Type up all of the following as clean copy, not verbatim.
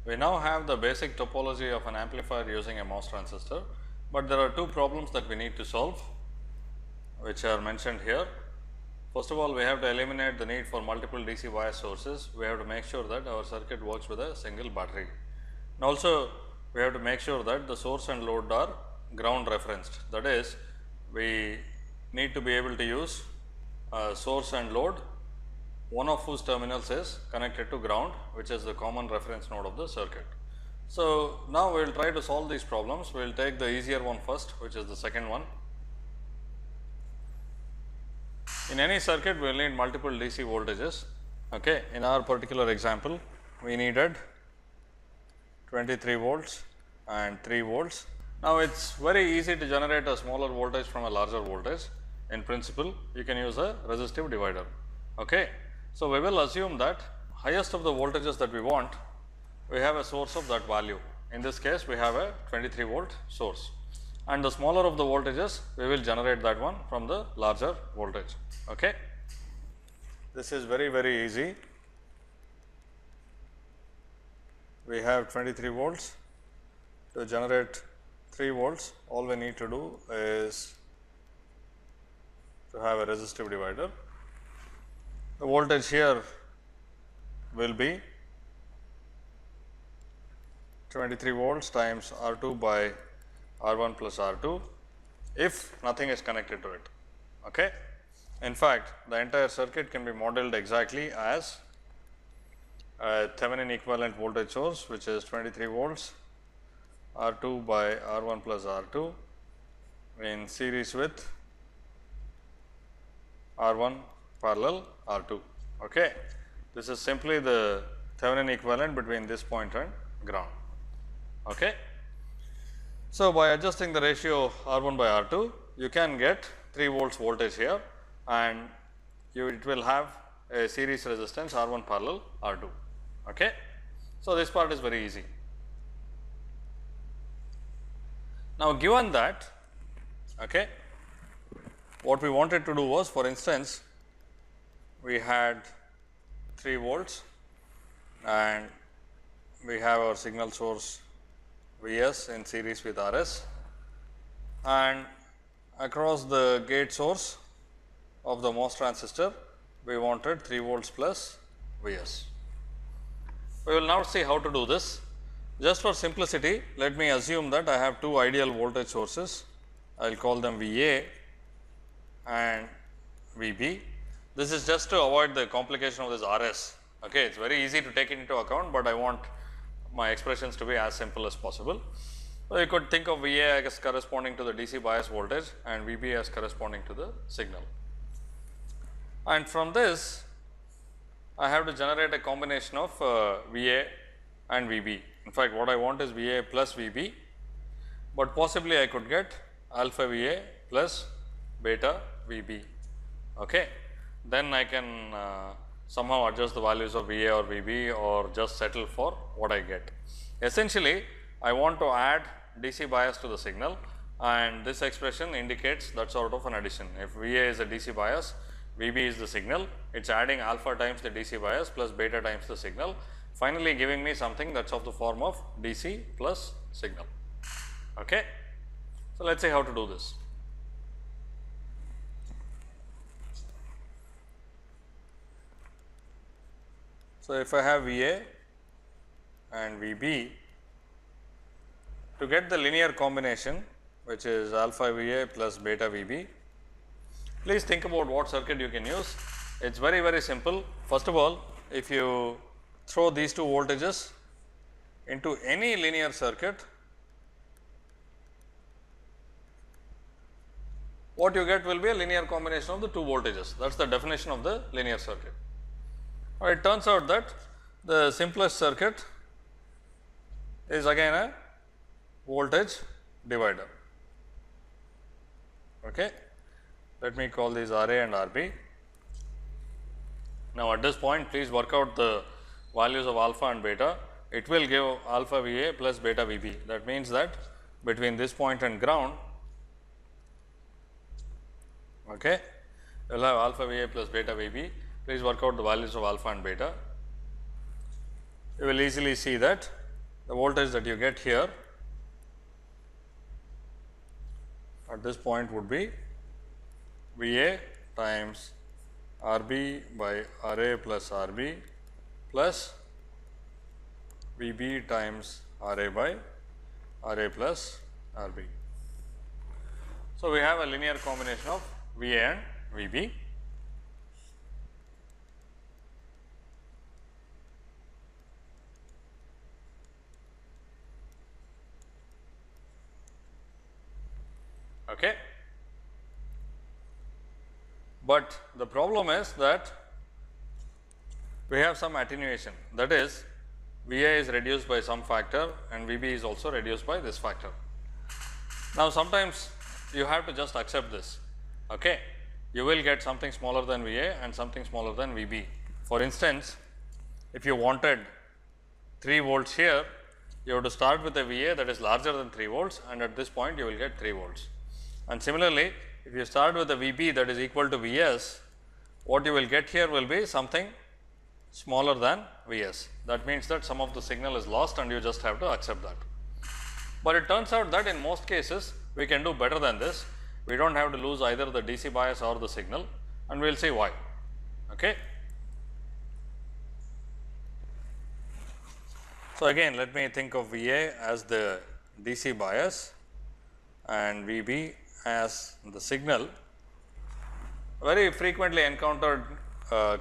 We now have the basic topology of an amplifier using a MOS transistor, but there are two problems that we need to solve, which are mentioned here. First of all, we have to eliminate the need for multiple DC bias sources. We have to make sure that our circuit works with a single battery. And also, we have to make sure that the source and load are ground referenced. That is, we need to be able to use source and load, one of whose terminals is connected to ground, which is the common reference node of the circuit. So, now we will try to solve these problems. We will take the easier one first, which is the second one. In any circuit, we will need multiple DC voltages. Okay. In our particular example, we needed 23 volts and 3 volts. Now, it is very easy to generate a smaller voltage from a larger voltage. In principle, you can use a resistive divider. Okay. So, we will assume that highest of the voltages that we want, we have a source of that value. In this case, we have a 23 volt source, and the smaller of the voltages, we will generate that one from the larger voltage. Okay. This is very easy. We have 23 volts. To generate 3 volts, all we need to do is to have a resistive divider. The voltage here will be 23 volts times R2 by R1 plus R2, if nothing is connected to it. Okay. In fact, the entire circuit can be modeled exactly as a Thevenin equivalent voltage source, which is 23 volts R2 by R1 plus R2 in series with R1 parallel R2. Okay. This is simply the Thevenin equivalent between this point and ground. Okay. So, by adjusting the ratio R1 by R2, you can get 3 volts voltage here, and it will have a series resistance R1 parallel R2. Okay. So, this part is very easy. Now, given that, okay, what we wanted to do was, for instance, we had 3 volts and we have our signal source Vs in series with Rs, and across the gate source of the MOS transistor, we wanted 3 volts plus Vs. We will now see how to do this. Just for simplicity, let me assume that I have two ideal voltage sources. I will call them Va and Vb. This is just to avoid the complication of this Rs. Okay, it is very easy to take it into account, but I want my expressions to be as simple as possible. So, you could think of Va as corresponding to the DC bias voltage and Vb as corresponding to the signal. And from this, I have to generate a combination of Va and Vb. In fact, what I want is Va plus Vb, but possibly I could get alpha Va plus beta Vb. Okay. Then I can somehow adjust the values of Va or Vb, or just settle for what I get. Essentially, I want to add DC bias to the signal, and this expression indicates that sort of an addition. If Va is a DC bias, Vb is the signal, it is adding alpha times the DC bias plus beta times the signal, finally giving me something that is of the form of DC plus signal. Okay. So, let us see how to do this. So, if I have Va and Vb, to get the linear combination, which is alpha Va plus beta Vb, please think about what circuit you can use. It is very simple. First of all, if you throw these two voltages into any linear circuit, what you get will be a linear combination of the two voltages. That is the definition of the linear circuit. It turns out that the simplest circuit is again a voltage divider. Okay. Let me call these Ra and Rb. Now, at this point, please work out the values of alpha and beta. It will give alpha Va plus beta Vb. That means that between this point and ground, okay, you will have alpha Va plus beta Vb. Please work out the values of alpha and beta. You will easily see that the voltage that you get here at this point would be V A times R B by R A plus R B plus V B times R A by R A plus R B. So, we have a linear combination of V A and V B. Okay. But the problem is that we have some attenuation, that is V A is reduced by some factor and V B is also reduced by this factor. Now, sometimes you have to just accept this. Okay. You will get something smaller than V A and something smaller than V B. For instance, if you wanted 3 volts here, you have to start with a V A that is larger than 3 volts, and at this point you will get 3 volts. And similarly, if you start with a V B that is equal to V S, what you will get here will be something smaller than V S. That means that some of the signal is lost and you just have to accept that. But it turns out that in most cases we can do better than this. We do not have to lose either the DC bias or the signal, and we will see why. Okay. So, again let me think of V A as the DC bias and V B as the signal. Very frequently encountered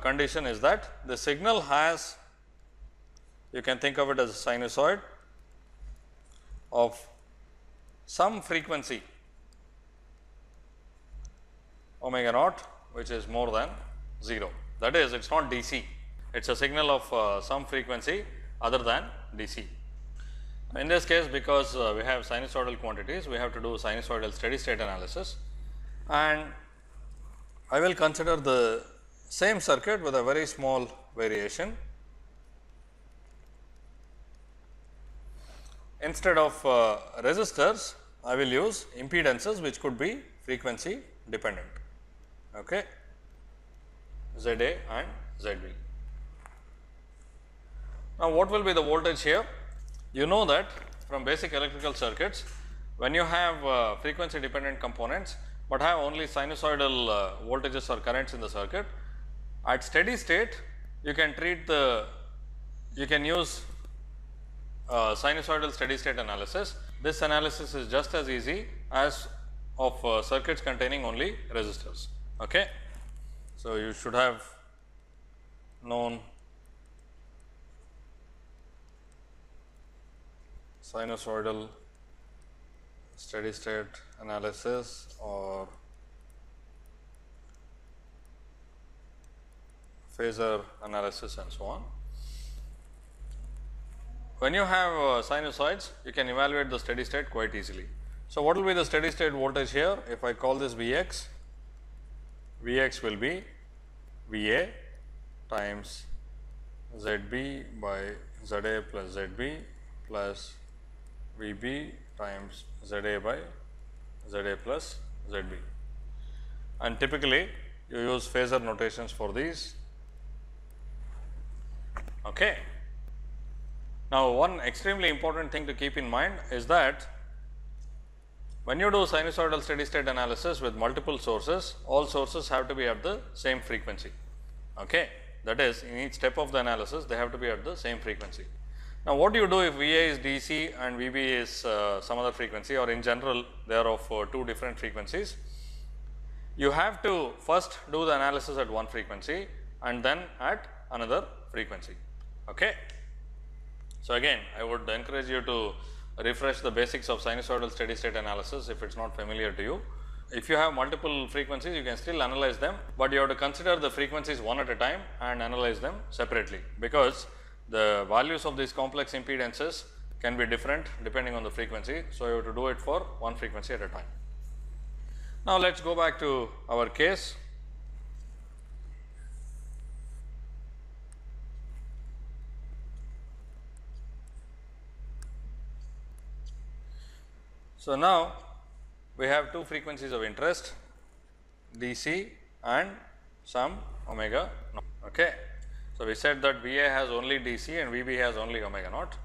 condition is that the signal has, you can think of it as a sinusoid of some frequency omega naught, which is more than 0. That is, it is not DC, it is a signal of some frequency other than DC. In this case, because we have sinusoidal quantities, we have to do sinusoidal steady state analysis, and I will consider the same circuit with a very small variation. Instead of resistors, I will use impedances which could be frequency dependent. Okay. Z A and Z B. Now, what will be the voltage here? You know that from basic electrical circuits, when you have frequency dependent components, but have only sinusoidal voltages or currents in the circuit, at steady state you can use sinusoidal steady state analysis. This analysis is just as easy as of circuits containing only resistors. Okay. So, you should have known sinusoidal steady state analysis or phasor analysis and so on. When you have sinusoids, you can evaluate the steady state quite easily. So, what will be the steady state voltage here? If I call this V x, V x will be V A times Z B by Z A plus Z B plus V B times Z A by Z A plus Z B, and typically you use phasor notations for these. Okay. Now, one extremely important thing to keep in mind is that when you do sinusoidal steady state analysis with multiple sources, all sources have to be at the same frequency. Okay. That is, in each step of the analysis they have to be at the same frequency. Now, what do you do if V A is DC and V B is some other frequency, or in general they are of 2 different frequencies? You have to first do the analysis at one frequency and then at another frequency. Okay. So, again I would encourage you to refresh the basics of sinusoidal steady state analysis if it is not familiar to you. If you have multiple frequencies, you can still analyze them, but you have to consider the frequencies one at a time and analyze them separately, because the values of these complex impedances can be different depending on the frequency. So, you have to do it for one frequency at a time. Now, let us go back to our case. So, now we have 2 frequencies of interest, DC and some omega naught. Okay. So, we said that V A has only DC and V B has only omega naught.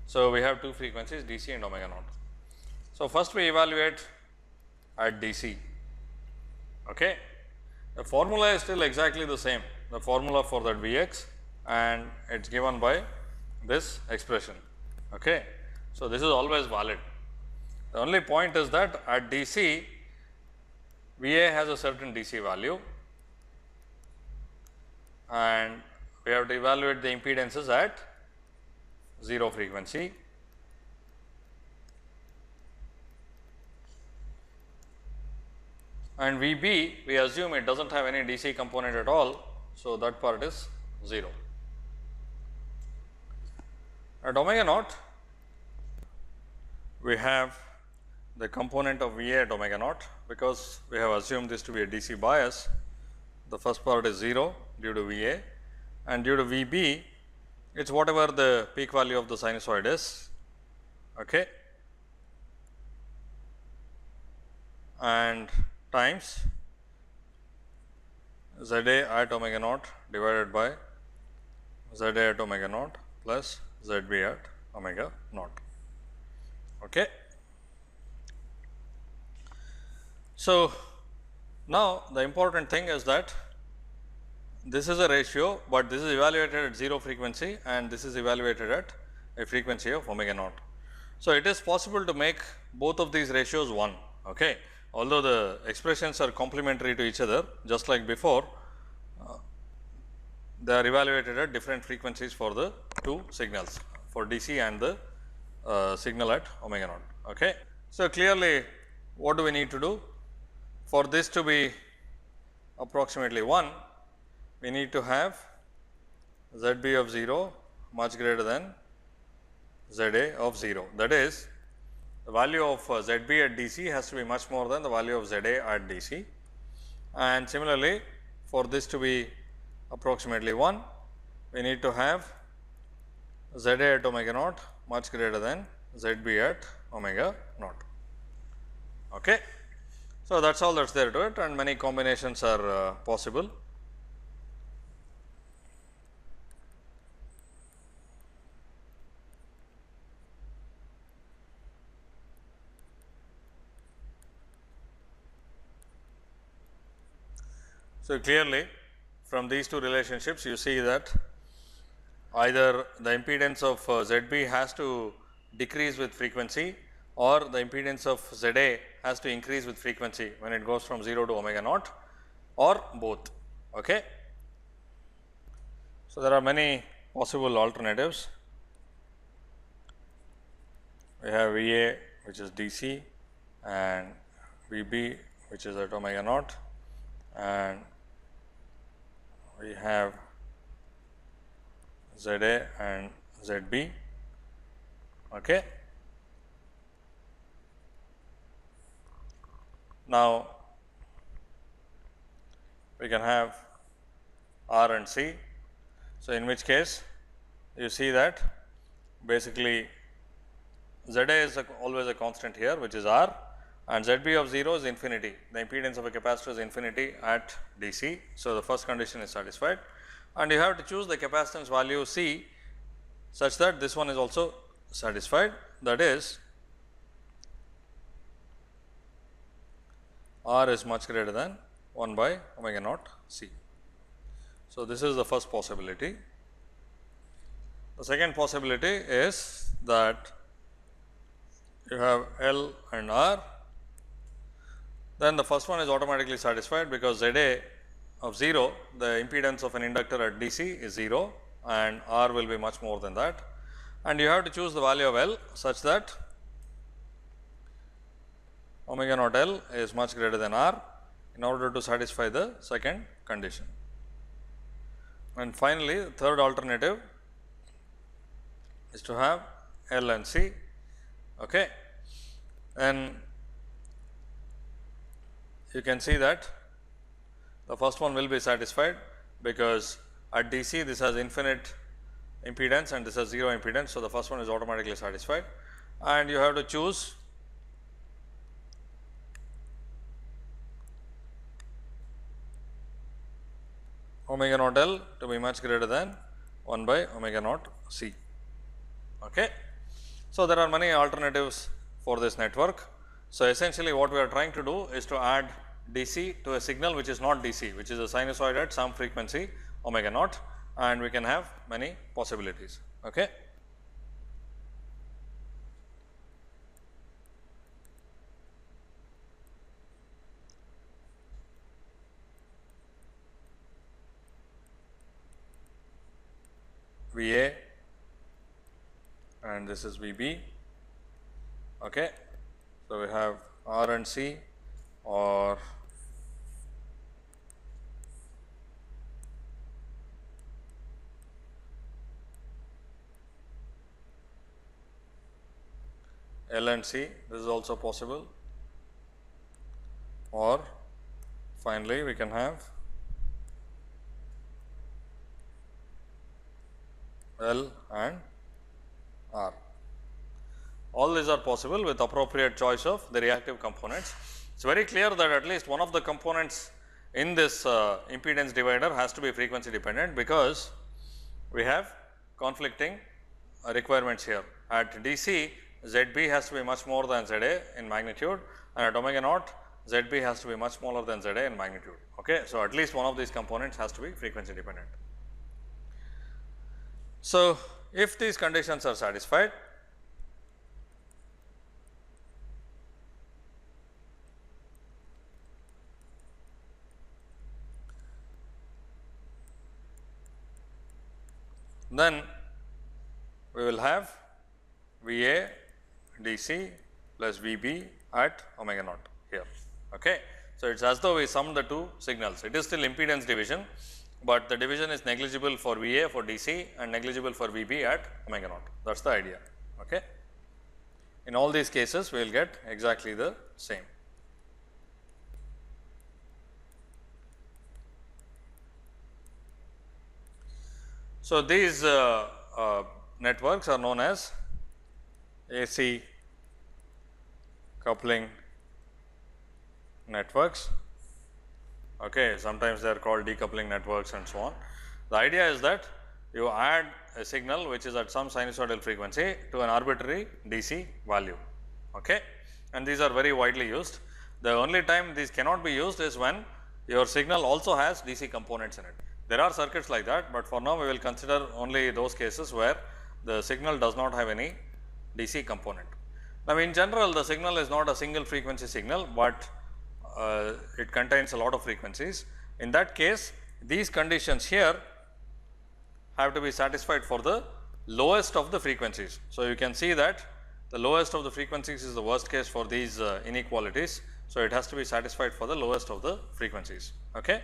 So, we have two frequencies DC and omega naught. So, first we evaluate at DC. Okay. The formula is still exactly the same, the formula for that Vx, and it is given by this expression. Okay. So, this is always valid. The only point is that at DC, Va has a certain DC value, and we have to evaluate the impedances at 0 frequency. And Vb, we assume it does not have any DC component at all. So, that part is 0. At omega naught, we have the component of Va at omega naught, because we have assumed this to be a DC bias. The first part is 0 due to Va, and due to Vb, it is whatever the peak value of the sinusoid is. Okay. And times Z A at omega naught divided by Z A at omega naught plus Z B at omega naught. Okay. So, now the important thing is that this is a ratio, but this is evaluated at 0 frequency and this is evaluated at a frequency of omega naught. So, it is possible to make both of these ratios 1. Okay. Although the expressions are complementary to each other, just like before, they are evaluated at different frequencies for the two signals, for DC and the signal at omega naught. Okay. So, clearly what do we need to do? For this to be approximately 1, we need to have ZB of 0 much greater than ZA of 0. That is, the value of ZB at DC has to be much more than the value of ZA at DC, and similarly for this to be approximately 1, we need to have ZA at omega naught much greater than ZB at omega naught. Okay. So, that is all that is there to it, and many combinations are possible. So, clearly from these two relationships you see that either the impedance of ZB has to decrease with frequency, or the impedance of ZA has to increase with frequency when it goes from 0 to omega naught, or both. Okay. So, there are many possible alternatives. We have Va which is DC, and Vb which is at omega naught, and we have ZA and ZB. Okay. Now, we can have R and C. So, in which case you see that basically ZA is always a constant here, which is R, and ZB of 0 is infinity. The impedance of a capacitor is infinity at DC. So, the first condition is satisfied, and you have to choose the capacitance value C such that this one is also satisfied, that is R is much greater than 1 by omega naught C. So, this is the first possibility. The second possibility is that you have L and R, then the first one is automatically satisfied, because ZA of 0, the impedance of an inductor at DC is 0, and R will be much more than that, and you have to choose the value of L such that omega naught L is much greater than R in order to satisfy the second condition. And finally, the third alternative is to have L and C. Okay. And you can see that the first one will be satisfied, because at DC this has infinite impedance and this has 0 impedance. So, the first one is automatically satisfied, and you have to choose omega naught L to be much greater than 1 by omega naught C. Okay. So, there are many alternatives for this network. So, essentially what we are trying to do is to add DC to a signal which is not DC, which is a sinusoid at some frequency omega naught, and we can have many possibilities. Okay. VA and this is VB. Okay. So, we have R and C or L and C, this is also possible, or finally we can have L and R. All these are possible with appropriate choice of the reactive components. It is very clear that at least one of the components in this impedance divider has to be frequency dependent, because we have conflicting requirements here. At DC, ZB has to be much more than ZA in magnitude, and at omega naught, ZB has to be much smaller than ZA in magnitude. Okay. So, at least one of these components has to be frequency dependent. So, if these conditions are satisfied, then we will have VA DC plus VB at omega naught here. Okay. So, it is as though we sum the two signals. It is still impedance division, but the division is negligible for VA for DC and negligible for VB at omega naught. That is the idea. Okay. In all these cases, we will get exactly the same. So, these networks are known as AC coupling networks. Okay. Sometimes they are called decoupling networks and so on. The idea is that you add a signal which is at some sinusoidal frequency to an arbitrary DC value. Okay. And these are very widely used. The only time these cannot be used is when your signal also has DC components in it. There are circuits like that, but for now we will consider only those cases where the signal does not have any DC component. Now, in general the signal is not a single frequency signal, but it contains a lot of frequencies. In that case, these conditions here have to be satisfied for the lowest of the frequencies. So, you can see that the lowest of the frequencies is the worst case for these inequalities. So, it has to be satisfied for the lowest of the frequencies. Okay.